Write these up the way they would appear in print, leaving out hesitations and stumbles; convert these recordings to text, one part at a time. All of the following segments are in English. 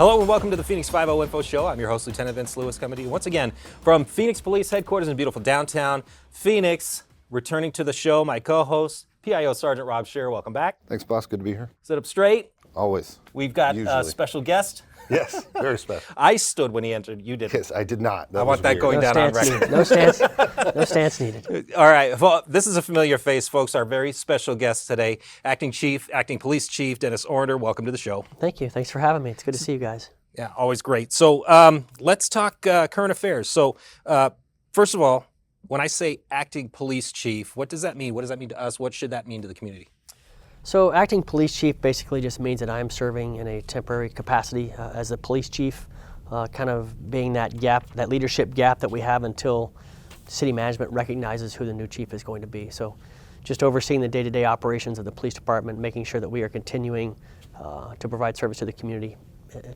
Hello and welcome to the Phoenix 5 Info Show. I'm your host, Lieutenant Vince Lewis, coming to you once again from Phoenix Police Headquarters in beautiful downtown Phoenix. Returning to the show, my co-host, PIO Sgt. Rob Scherer. Welcome back. Thanks, boss. Good to be here. Sit up straight. Always. We've got a special guest. Yes, very special. I stood when he entered. You didn't. Yes, I did not. I want that going down on record. No stance needed. All right. Well, this is a familiar face, folks. Our very special guest today, Acting Police Chief Dennis Orender. Welcome to the show. Thank you. Thanks for having me. It's good to see you guys. Yeah, always great. So let's talk current affairs. So first of all, when I say Acting Police Chief, what does that mean? What does that mean to us? What should that mean to the community? So acting police chief basically just means that I'm serving in a temporary capacity as a police chief, kind of being that gap, that leadership gap that we have until city management recognizes who the new chief is going to be. So just overseeing the day-to-day operations of the police department, making sure that we are continuing to provide service to the community,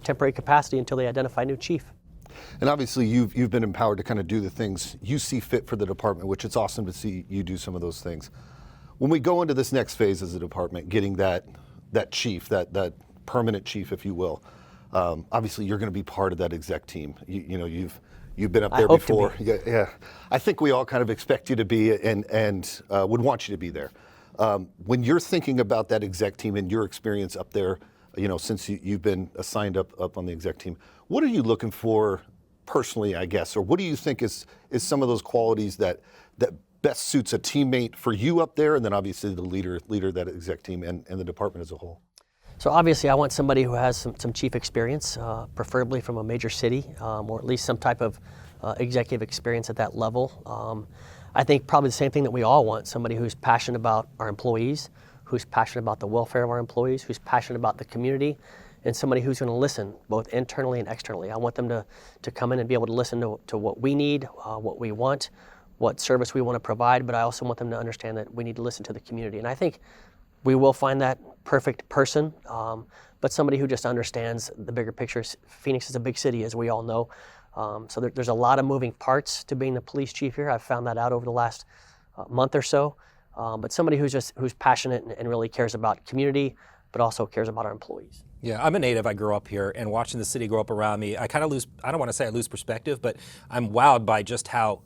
temporary capacity until they identify a new chief. And obviously you've been empowered to kind of do the things you see fit for the department, which it's awesome to see you do some of those things. When we go into this next phase as a department, getting that chief, that permanent chief, if you will, obviously you're going to be part of that exec team. You know, you've been up there before. Yeah. I think we all kind of expect you to be and would want you to be there. When you're thinking about that exec team and your experience up there, you know, since you've been assigned up on the exec team, what are you looking for personally, I guess, or what do you think is some of those qualities that best suits a teammate for you up there, and then obviously the leader of that exec team and the department as a whole? So obviously I want somebody who has some chief experience, preferably from a major city, or at least some type of executive experience at that level. I think probably the same thing that we all want, somebody who's passionate about our employees, who's passionate about the welfare of our employees, who's passionate about the community, and somebody who's going to listen both internally and externally. I want them to come in and be able to listen to what we need, what we want, what service we want to provide, but I also want them to understand that we need to listen to the community. And I think we will find that perfect person, but somebody who just understands the bigger picture. Phoenix is a big city, as we all know. So there's a lot of moving parts to being the police chief here. I've found that out over the last month or so. But somebody who's passionate and really cares about community, but also cares about our employees. Yeah, I'm a native. I grew up here, and watching the city grow up around me, I kind of I don't want to say I lose perspective, but I'm wowed by just how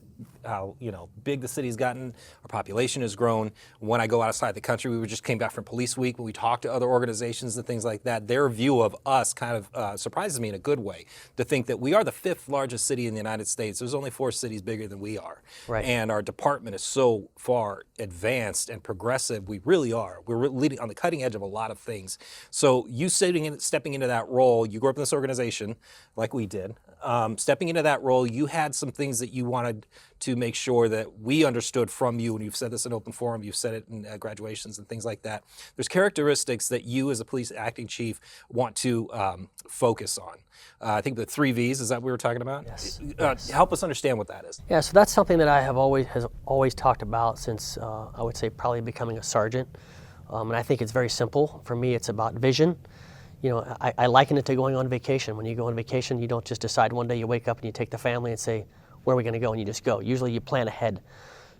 big the city's gotten. Our population has grown. When I go outside the country, we just came back from Police Week, when we talk to other organizations and things like that, their view of us kind of surprises me in a good way, to think that we are the 5th largest city in the United States. There's only 4 cities bigger than we are. Right. And our department is so far advanced and progressive. We really are. We're leading on the cutting edge of a lot of things. So you stepping into that role, you grew up in this organization like we did. Stepping into that role, you had some things that you wanted to make sure that we understood from you, and you've said this in open forum, you've said it in graduations and things like that. There's characteristics that you as a police acting chief want to focus on. I think the 3 V's, is that what we were talking about? Yes. Help us understand what that is. Yeah, so that's something that I have always talked about since I would say probably becoming a sergeant. And I think it's very simple. For me, it's about vision. You know, I liken it to going on vacation. When you go on vacation, you don't just decide one day, you wake up and you take the family and say, where are we going to go? And you just go. Usually you plan ahead.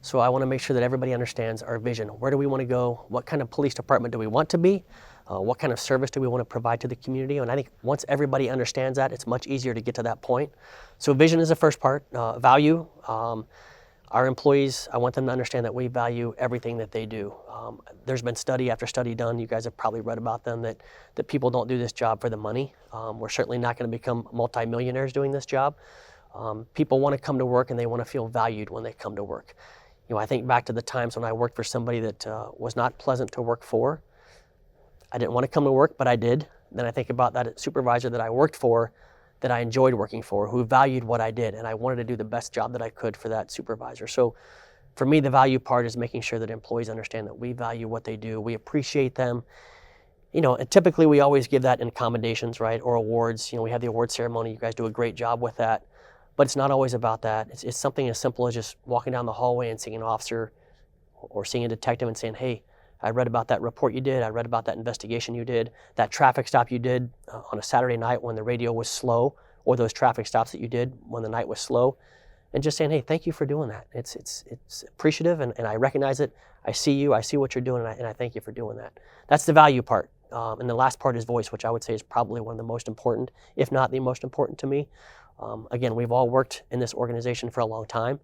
So I want to make sure that everybody understands our vision. Where do we want to go? What kind of police department do we want to be? What kind of service do we want to provide to the community? And I think once everybody understands that, it's much easier to get to that point. So vision is the first part. Value. Our employees, I want them to understand that we value everything that they do. There's been study after study done, you guys have probably read about them, that people don't do this job for the money. We're certainly not going to become multimillionaires doing this job. People want to come to work and they want to feel valued when they come to work. You know, I think back to the times when I worked for somebody that was not pleasant to work for. I didn't want to come to work, but I did. Then I think about that supervisor that I worked for, that I enjoyed working for, who valued what I did, and I wanted to do the best job that I could for that supervisor. So for me, the value part is making sure that employees understand that we value what they do, we appreciate them. You know, and typically we always give that in commendations, right, or awards. You know, we have the award ceremony, you guys do a great job with that, but it's not always about that. It's something as simple as just walking down the hallway and seeing an officer or seeing a detective and saying, hey, I read about that report you did, I read about that investigation you did, that traffic stop you did on a Saturday night when the radio was slow, or those traffic stops that you did when the night was slow, and just saying, hey, thank you for doing that. It's appreciative, and I recognize it. I see you, I see what you're doing, and I thank you for doing that. That's the value part. And the last part is voice, which I would say is probably one of the most important, if not the most important to me. Again, we've all worked in this organization for a long time.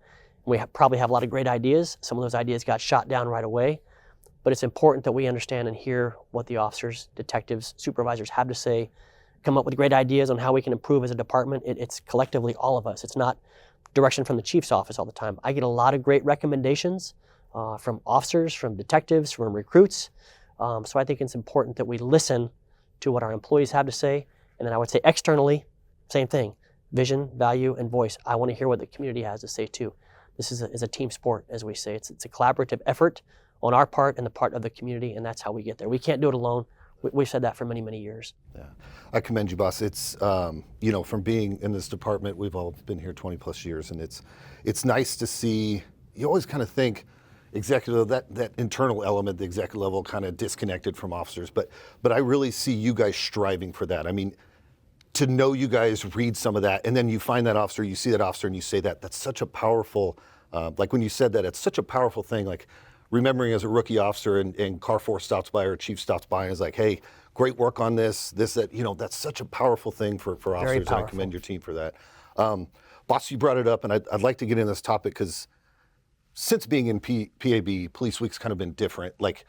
We probably have a lot of great ideas. Some of those ideas got shot down right away. But it's important that we understand and hear what the officers, detectives, supervisors have to say, come up with great ideas on how we can improve as a department. It's collectively all of us. It's not direction from the chief's office all the time. I get a lot of great recommendations from officers, from detectives, from recruits. So I think it's important that we listen to what our employees have to say. And then I would say externally, same thing, vision, value, and voice. I want to hear what the community has to say too. This is a team sport, as we say. It's a collaborative effort on our part and the part of the community, and that's how we get there. We can't do it alone. We've said that for many, many years. Yeah, I commend you, boss. It's from being in this department, we've all been here 20 plus years, and it's nice to see. You always kind of think executive, that internal element, the executive level, kind of disconnected from officers, but I really see you guys striving for that. I mean, to know you guys read some of that, and then you find that officer, you see that officer, and you say that's such a powerful. Like when you said that, it's such a powerful thing. Like, remembering as a rookie officer and Car 4 stops by or a chief stops by and is like, hey, great work on this, that, that's such a powerful thing for officers, and I commend your team for that. Boss, you brought it up, and I'd like to get into this topic because since being in PAB, Police Week's kind of been different. Like,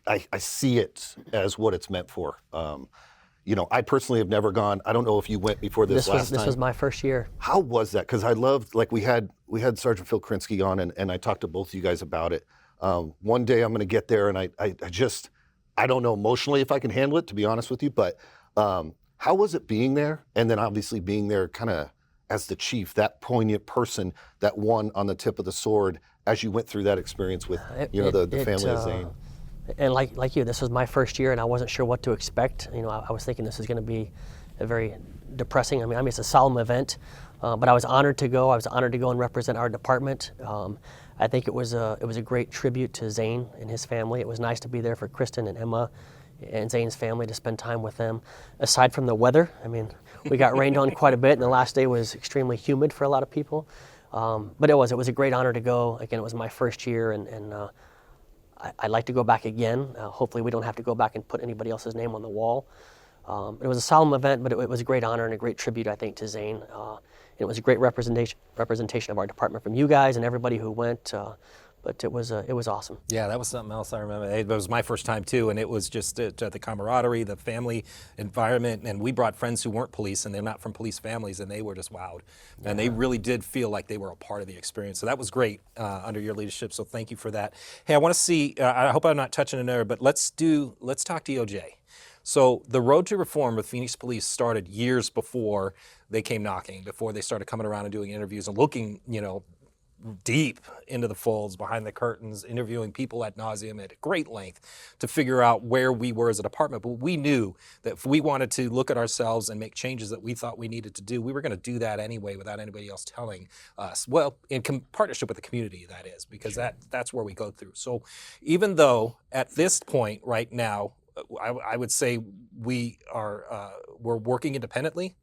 I see it as what it's meant for. I personally have never gone. I don't know if you went before this last time. This was my first year. How was that? Because I loved, like, we had Sergeant Phil Krinsky on, and I talked to both of you guys about it. One day I'm going to get there, and I don't know emotionally if I can handle it, to be honest with you, but how was it being there? And then obviously being there kind of as the chief, that poignant person, that one on the tip of the sword as you went through that experience with, the family of Zane. And like you, this was my first year, and I wasn't sure what to expect. I was thinking this is going to be a very depressing, I mean, it's a solemn event, but I was honored to go. I was honored to go and represent our department. I think it was a great tribute to Zane and his family. It was nice to be there for Kristen and Emma and Zane's family, to spend time with them. Aside from the weather, I mean, we got rained on quite a bit, and the last day was extremely humid for a lot of people. But it was a great honor to go. Again, it was my first year, and I'd like to go back again. Hopefully we don't have to go back and put anybody else's name on the wall. It was a solemn event, but it was a great honor and a great tribute, I think, to Zane. It was a great representation of our department from you guys and everybody who went. But it was awesome. Yeah, that was something else I remember. It was my first time too, and it was just the camaraderie, the family environment, and we brought friends who weren't police, and they're not from police families, and they were just wowed. And they really did feel like they were a part of the experience. So that was great under your leadership, so thank you for that. Hey, I want to see, I hope I'm not touching an area, but let's talk DOJ. So the road to reform with Phoenix Police started years before they came knocking, before they started coming around and doing interviews and looking, deep into the folds, behind the curtains, interviewing people ad nauseum at great length to figure out where we were as a department. But we knew that if we wanted to look at ourselves and make changes that we thought we needed to do, we were going to do that anyway without anybody else telling us. Well, in partnership with the community, that is, because that's where we go through. So even though at this point right now, I would say we're working independently,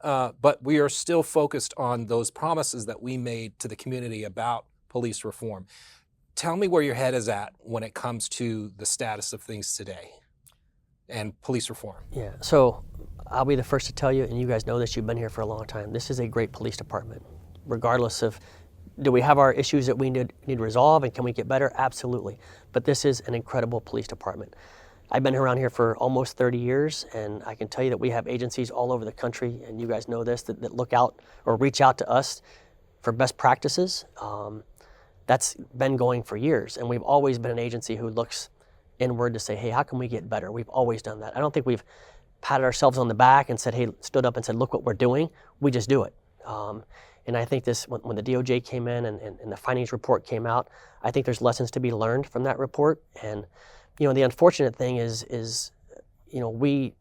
but we are still focused on those promises that we made to the community about police reform. Tell me where your head is at when it comes to the status of things today and police reform. Yeah, so I'll be the first to tell you, and you guys know this, you've been here for a long time, this is a great police department. Regardless of, do we have our issues that we need to resolve, and can we get better? Absolutely. But this is an incredible police department. I've been around here for almost 30 years, and I can tell you that we have agencies all over the country, and you guys know this, that look out or reach out to us for best practices. That's been going for years, and we've always been an agency who looks inward to say, hey, how can we get better? We've always done that. I don't think we've patted ourselves on the back and said, hey, stood up and said, look what we're doing. We just do it. And I think this, when the DOJ came in and the findings report came out, I think there's lessons to be learned from that report. And the unfortunate thing is, we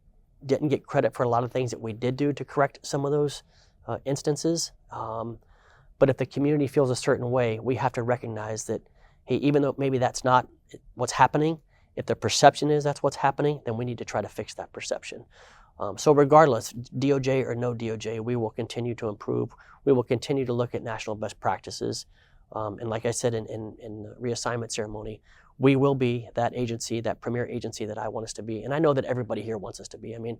didn't get credit for a lot of things that we did do to correct some of those instances. But if the community feels a certain way, we have to recognize that, hey, even though maybe that's not what's happening, if the perception is that's what's happening, then we need to try to fix that perception. So regardless, DOJ or no DOJ, we will continue to improve. We will continue to look at national best practices. And like I said in the reassignment ceremony, we will be that agency, that premier agency that I want us to be. And I know that everybody here wants us to be. I mean,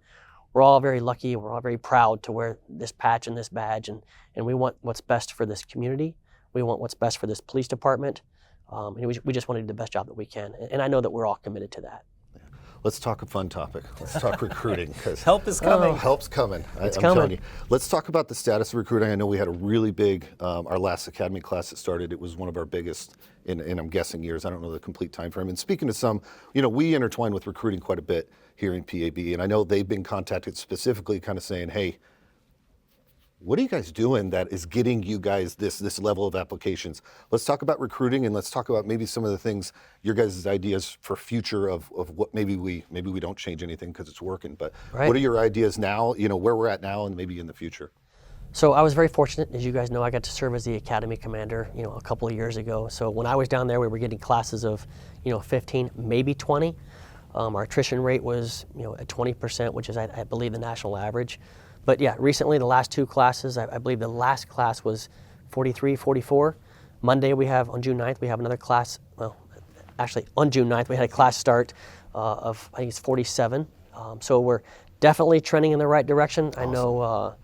we're all very lucky, we're all very proud to wear this patch and this badge, and we want what's best for this community. We want what's best for this police department. And we just want to do the best job that we can. And I know that we're all committed to that. Let's talk a fun topic. Let's talk recruiting. 'Cause Help is coming. Help's coming. It's I'm coming. telling you. Let's talk about the status of recruiting. I know we had a really big, our last academy class that started, it was one of our biggest in I'm guessing years. I don't know the complete time frame. And speaking to some, we intertwine with recruiting quite a bit here in PAB. And I know they've been contacted specifically kind of saying, hey, what are you guys doing that is getting you guys this level of applications? Let's talk about recruiting, and let's talk about maybe some of the things, your guys' ideas for future of what maybe we don't change anything because it's working. But Right. What are your ideas now? Where we're at now, and maybe in the future. So I was very fortunate, as you guys know, I got to serve as the academy commander, a couple of years ago. So when I was down there, we were getting classes of, 15, maybe 20. Our attrition rate was, at 20%, which is, I believe, the national average. But yeah, recently the last two classes, I believe the last class was 43, 44. Monday on June 9th, we have another class. Well, actually on June 9th, we had a class start of, I think it's 47. So we're definitely trending in the right direction. Awesome. I know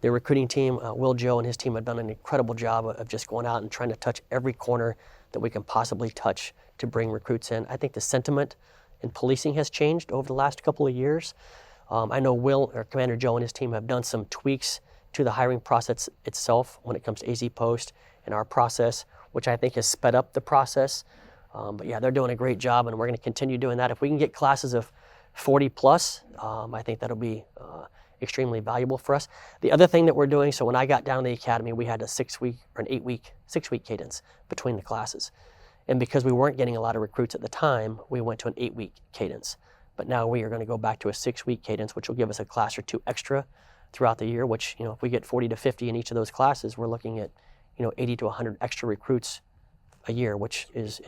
the recruiting team, Will Joe and his team have done an incredible job of just going out and trying to touch every corner that we can possibly touch to bring recruits in. I think the sentiment in policing has changed over the last couple of years. I know Commander Joe and his team have done some tweaks to the hiring process itself when it comes to AZ Post and our process, which I think has sped up the process. But yeah, they're doing a great job, and we're going to continue doing that. If we can get classes of 40 plus, I think that'll be extremely valuable for us. The other thing that we're doing, so when I got down to the academy, we had a 6-week cadence between the classes. And because we weren't getting a lot of recruits at the time, we went to an 8-week cadence. But now we are going to go back to a 6-week cadence, which will give us a class or two extra throughout the year, which, if we get 40 to 50 in each of those classes, we're looking at, 80 to 100 extra recruits a year, which is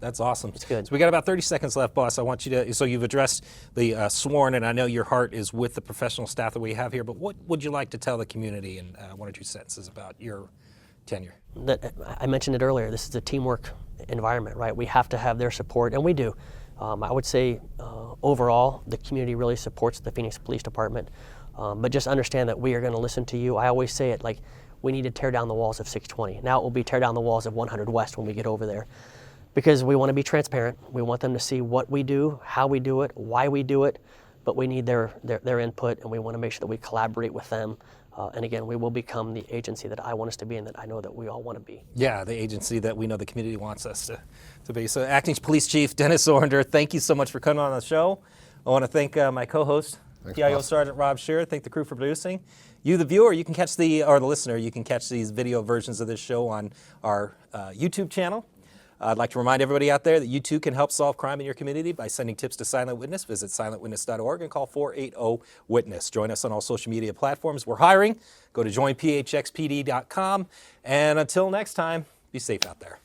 that's awesome. It's good. So we got about 30 seconds left, boss. I want you to, so you've addressed the sworn, and I know your heart is with the professional staff that we have here, but what would you like to tell the community in one or two sentences about your tenure? I mentioned it earlier, this is a teamwork environment, right? We have to have their support, and we do. I would say overall, the community really supports the Phoenix Police Department, but just understand that we are going to listen to you. I always say it like, we need to tear down the walls of 620. Now it will be tear down the walls of 100 West when we get over there, because we want to be transparent. We want them to see what we do, how we do it, why we do it, but we need their input, and we want to make sure that we collaborate with them. And again, we will become the agency that I want us to be and that I know that we all want to be. Yeah, the agency that we know the community wants us to be. So Acting Police Chief Dennis Orender, thank you so much for coming on the show. I want to thank my co-host, PIO Sgt. Rob Scherer. Thank the crew for producing. You, the viewer, you can catch the listener, you can catch these video versions of this show on our YouTube channel. I'd like to remind everybody out there that you too can help solve crime in your community by sending tips to Silent Witness. Visit silentwitness.org and call 480-WITNESS. Join us on all social media platforms. We're hiring. Go to joinphxpd.com. And until next time, be safe out there.